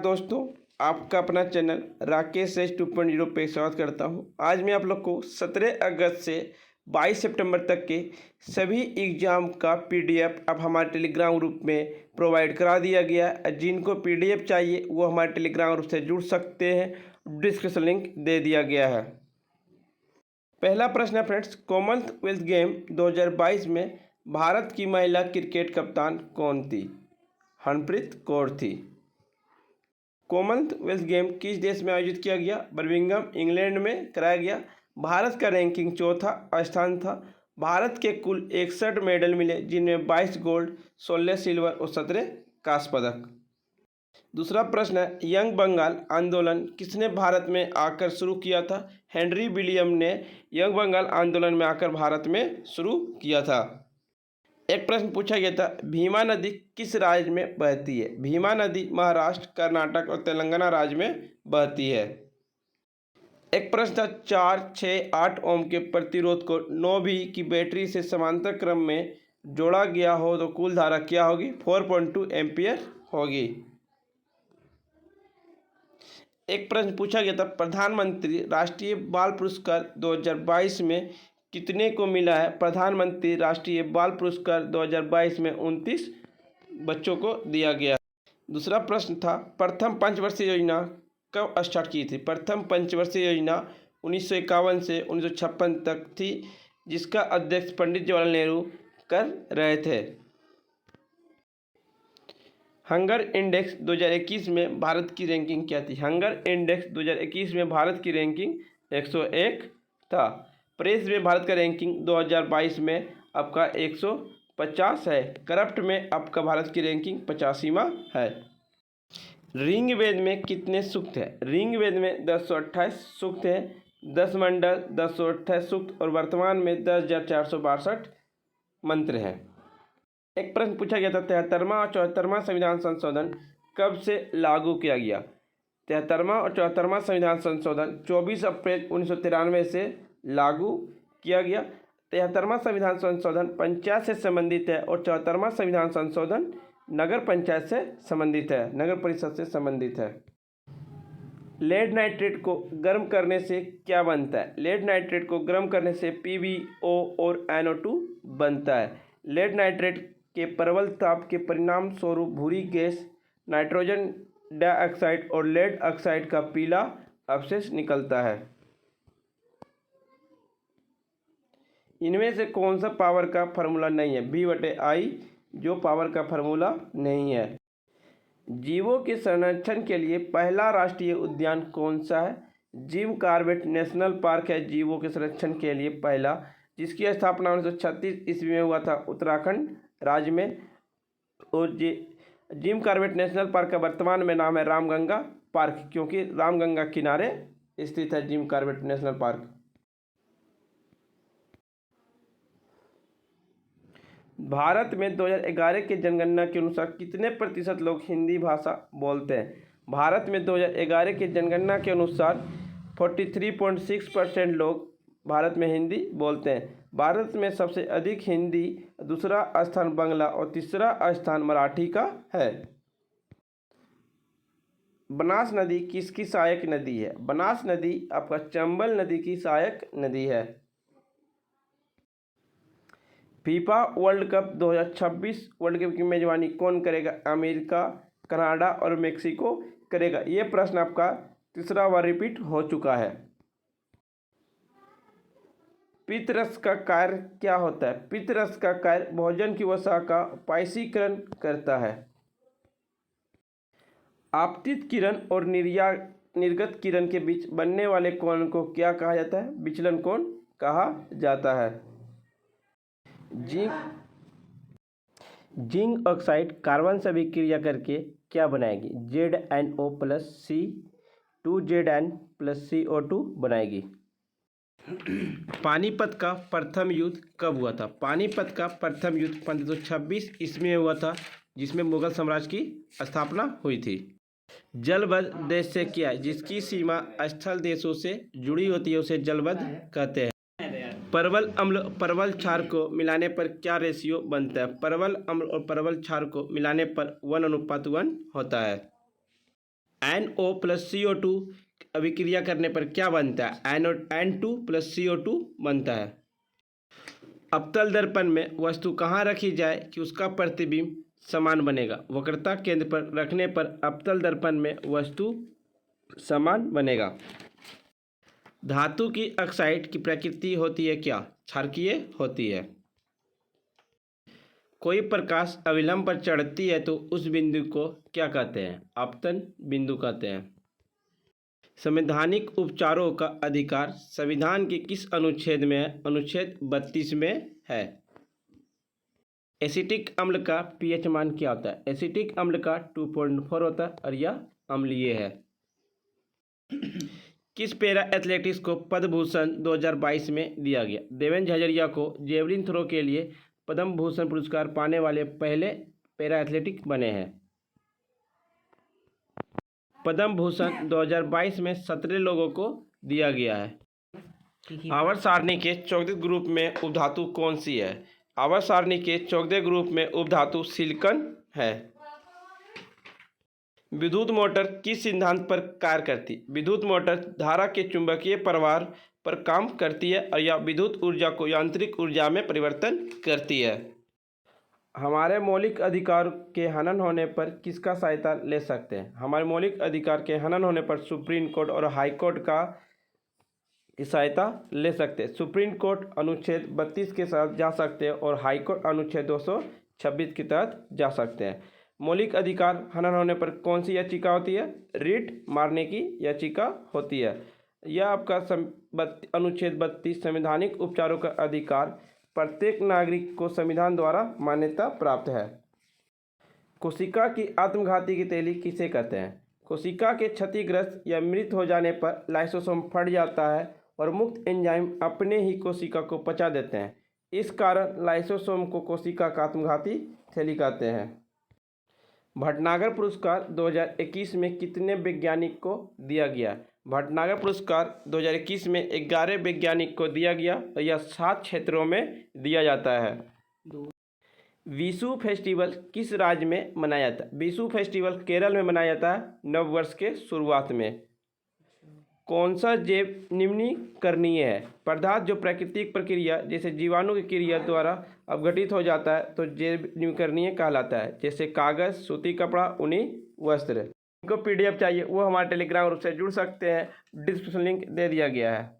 दोस्तों, आपका अपना चैनल राकेश एच 2.0 पे स्वागत करता हूं। आज मैं आप लोग को 17 अगस्त से 22 सितंबर तक के सभी एग्ज़ाम का पीडीएफ अब हमारे टेलीग्राम ग्रुप में प्रोवाइड करा दिया गया है। जिनको पीडीएफ चाहिए वो हमारे टेलीग्राम ग्रुप से जुड़ सकते हैं, डिस्क्रिप्शन लिंक दे दिया गया है। पहला प्रश्न है फ्रेंड्स, कॉमनवेल्थ गेम 2022 में भारत की महिला क्रिकेट कप्तान कौन थी? हरप्रीत कौर थी। कॉमनवेल्थ गेम किस देश में आयोजित किया गया? बर्मिंघम, इंग्लैंड में कराया गया। भारत का रैंकिंग चौथा स्थान था। भारत के कुल 61 मेडल मिले, जिनमें 22 गोल्ड, 16 सिल्वर और 17 कांस्य पदक। दूसरा प्रश्न है, यंग बंगाल आंदोलन किसने भारत में आकर शुरू किया था? हेनरी विलियम ने यंग बंगाल आंदोलन में आकर भारत में शुरू किया था। एक प्रश्न पूछा गया था, भीमा नदी किस राज्य में बहती है? भीमा नदी महाराष्ट्र, कर्नाटक और तेलंगाना राज्य में बहती है। एक प्रश्न था, 4, 6, 8 ओम के प्रतिरोध को 9V की बैटरी से समांतर क्रम में जोड़ा गया हो तो कुल धारा क्या होगी? 4.2 एम्पियर होगी। एक प्रश्न पूछा गया था, प्रधानमंत्री राष्ट्रीय बाल पुरस्कार 2022 में कितने को मिला है? प्रधानमंत्री राष्ट्रीय बाल पुरस्कार 2022 में 29 बच्चों को दिया गया। दूसरा प्रश्न था, प्रथम पंचवर्षीय योजना कब स्टार्ट की थी? प्रथम पंचवर्षीय योजना 1951 से 1956 तक थी, जिसका अध्यक्ष पंडित जवाहरलाल नेहरू कर रहे थे। हंगर इंडेक्स 2021 में भारत की रैंकिंग क्या थी? हंगर इंडेक्स 2021 में भारत की रैंकिंग 101 था। प्रेस में भारत का रैंकिंग 2022 में आपका 150 है। करप्ट में आपका भारत की रैंकिंग 85वां है। ऋग्वेद में कितने सूक्त हैं? ऋग्वेद में 1028 सूक्त हैं, 10 मंडल, 1028 सूक्त और वर्तमान में 10,462 मंत्र हैं। एक प्रश्न पूछा गया था, 73वां और 74वां संविधान संशोधन कब से लागू किया गया? 73वां और 74वां संविधान संशोधन 24 अप्रैल 1993 से लागू किया गया। 73वां संविधान संशोधन पंचायत से संबंधित है और 74वां संविधान संशोधन नगर पंचायत से संबंधित है, नगर परिषद से संबंधित है। लेड नाइट्रेट को गर्म करने से क्या बनता है? लेड नाइट्रेट को गर्म करने से PbO और NO2 बनता है। लेड नाइट्रेट के प्रबल ताप के परिणाम स्वरूप भूरी गैस, नाइट्रोजन डाइऑक्साइड और लेड ऑक्साइड का पीला अवशेष निकलता है। इनमें से कौन सा पावर का फार्मूला नहीं है? V/I जो पावर का फार्मूला नहीं है। जीवों के संरक्षण के लिए पहला राष्ट्रीय उद्यान कौन सा है? जिम कॉर्बेट नेशनल पार्क है जीवों के संरक्षण के लिए पहला, जिसकी स्थापना 1936 ईस्वी में हुआ था उत्तराखंड राज्य में। और जिम कॉर्बेट नेशनल पार्क का वर्तमान में नाम है रामगंगा पार्क, क्योंकि रामगंगा किनारे स्थित है Jim Corbett national park. Bharat में 2011 की जनगणना के अनुसार कितने प्रतिशत लोग हिंदी भाषा बोलते हैं? भारत में 2011 की जनगणना के अनुसार 43.6% लोग भारत में हिंदी बोलते हैं। भारत में सबसे अधिक हिंदी, दूसरा स्थान बांग्ला और तीसरा स्थान मराठी का है। बनास नदी किसकी सहायक नदी है? बनास नदी आपका चंबल नदी की सहायक नदी है। FIFA world cup 2026 world cup की मेजबानी कौन करेगा? अमेरिका, कनाडा और मेक्सिको करेगा। ये प्रश्न आपका तीसरा बार रिपीट हो चुका है। पित्तरस का कार्य क्या होता है? पित्तरस का कार्य भोजन की वसा का पाइसीकरण करता है। आपतित किरण और निर्गत किरण के बीच बनने वाले कोण को क्या कहा जाता है? विचलन कोण कहा जाता है। जिंक ऑक्साइड कार्बन से अभिक्रिया करके क्या बनाएगी? ZnO+C 2Zn+CO2 बनाएगी। पानीपत का प्रथम युद्ध कब हुआ था? पानीपत का प्रथम युद्ध 1526 ईस्वी में हुआ था, जिसमें मुगल साम्राज्य की स्थापना हुई थी। जलबद्ध देश से क्या है? जिसकी सीमा स्थल देशों से जुड़ी होती है उसे जलबद्ध कहते हैं। परवल अम्ल और परवल क्षार को मिलाने पर क्या रेशियो बनता है? परवल अम्ल और परवल क्षार को मिलाने पर 1:1 होता है। NO प्लस CO2 अभिक्रिया करने पर क्या बनता है? N2 प्लस CO2 बनता है। अवतल दर्पण में वस्तु कहाँ रखी जाए कि उसका प्रतिबिंब समान बनेगा? वक्रता केंद्र पर रखने पर अवतल दर्पण में वस्तु समान बनेगा। धातु की ऑक्साइड की प्रकृति होती है क्या? क्षारकीय होती है। कोई प्रकाश अविलंब पर चढ़ती है तो उस बिंदु को क्या कहते हैं? आपतन बिंदु कहते हैं। संवैधानिक उपचारों का अधिकार संविधान के किस अनुच्छेद में है? अनुच्छेद 32 में है। एसिटिक अम्ल का pH मान क्या होता है? एसिटिक अम्ल का 2.4 होता है और यह अम्लीय है। किस पैरा एथलेटिक्स को पद्म भूषण 2022 में दिया गया? देवेंद्र झाझड़िया को जेवलिन थ्रो के लिए पद्म भूषण पुरस्कार पाने वाले पहले पैरा एथलेटिक बने हैं। पद्म भूषण 2022 में 17 लोगों को दिया गया है। आवर्त सारणी के चौथे ग्रुप में उपधातु कौन सी है? आवर्त सारणी के चौथे ग्रुप में उपधातु सिलिकॉन है। विद्युत मोटर किस सिद्धांत पर कार्य करती है? विद्युत मोटर धारा के चुंबकीय प्रवाह पर काम करती है और यह विद्युत ऊर्जा को यांत्रिक ऊर्जा में परिवर्तन करती है। हमारे मौलिक अधिकार के हनन होने पर किसका सहायता ले सकते हैं? हमारे मौलिक अधिकार के हनन होने पर सुप्रीम कोर्ट और हाई कोर्ट का सहायता ले सकते हैं। सुप्रीम कोर्ट अनुच्छेद 32 के साथ जा सकते हैं और हाई कोर्ट अनुच्छेद 226 के तहत जा सकते हैं। मौलिक अधिकार हनन होने पर कौन सी याचिका होती है? रिट मारने की याचिका होती है। यह आपका अनुच्छेद 32 संवैधानिक उपचारों का अधिकार प्रत्येक नागरिक को संविधान द्वारा मान्यता प्राप्त है। कोशिका की आत्मघाती की तैली किसे कहते हैं? कोशिका के क्षतिग्रस्त या मृत हो जाने पर लाइसोसोम फट जाता है और मुक्त एंजाइम अपने ही कोशिका को पचा देते हैं। इस कारण लाइसोसोम को कोशिका का आत्मघाती थैली कहते हैं। भटनागर पुरस्कार 2021 में कितने वैज्ञानिक को दिया गया? भटनागर पुरस्कार 2021 में 11 वैज्ञानिक को दिया गया और यह 7 क्षेत्रों में दिया जाता है। विशु फेस्टिवल किस राज्य में मनाया जाता है? विशु फेस्टिवल केरल में मनाया जाता है नव वर्ष के शुरुआत में। कौन सा जैव निम्नीकरणीय है? पदार्थ जो प्राकृतिक प्रक्रिया जैसे जीवाणु की क्रिया द्वारा अपघटित हो जाता है तो जैव निम्नीकरणीय कहलाता है, जैसे कागज, सूती कपड़ा, ऊनी वस्त्र। इनको PDF चाहिए वो हमारे टेलीग्राम ग्रुप से जुड़ सकते हैं, डिस्क्रिप्शन लिंक दे दिया गया है।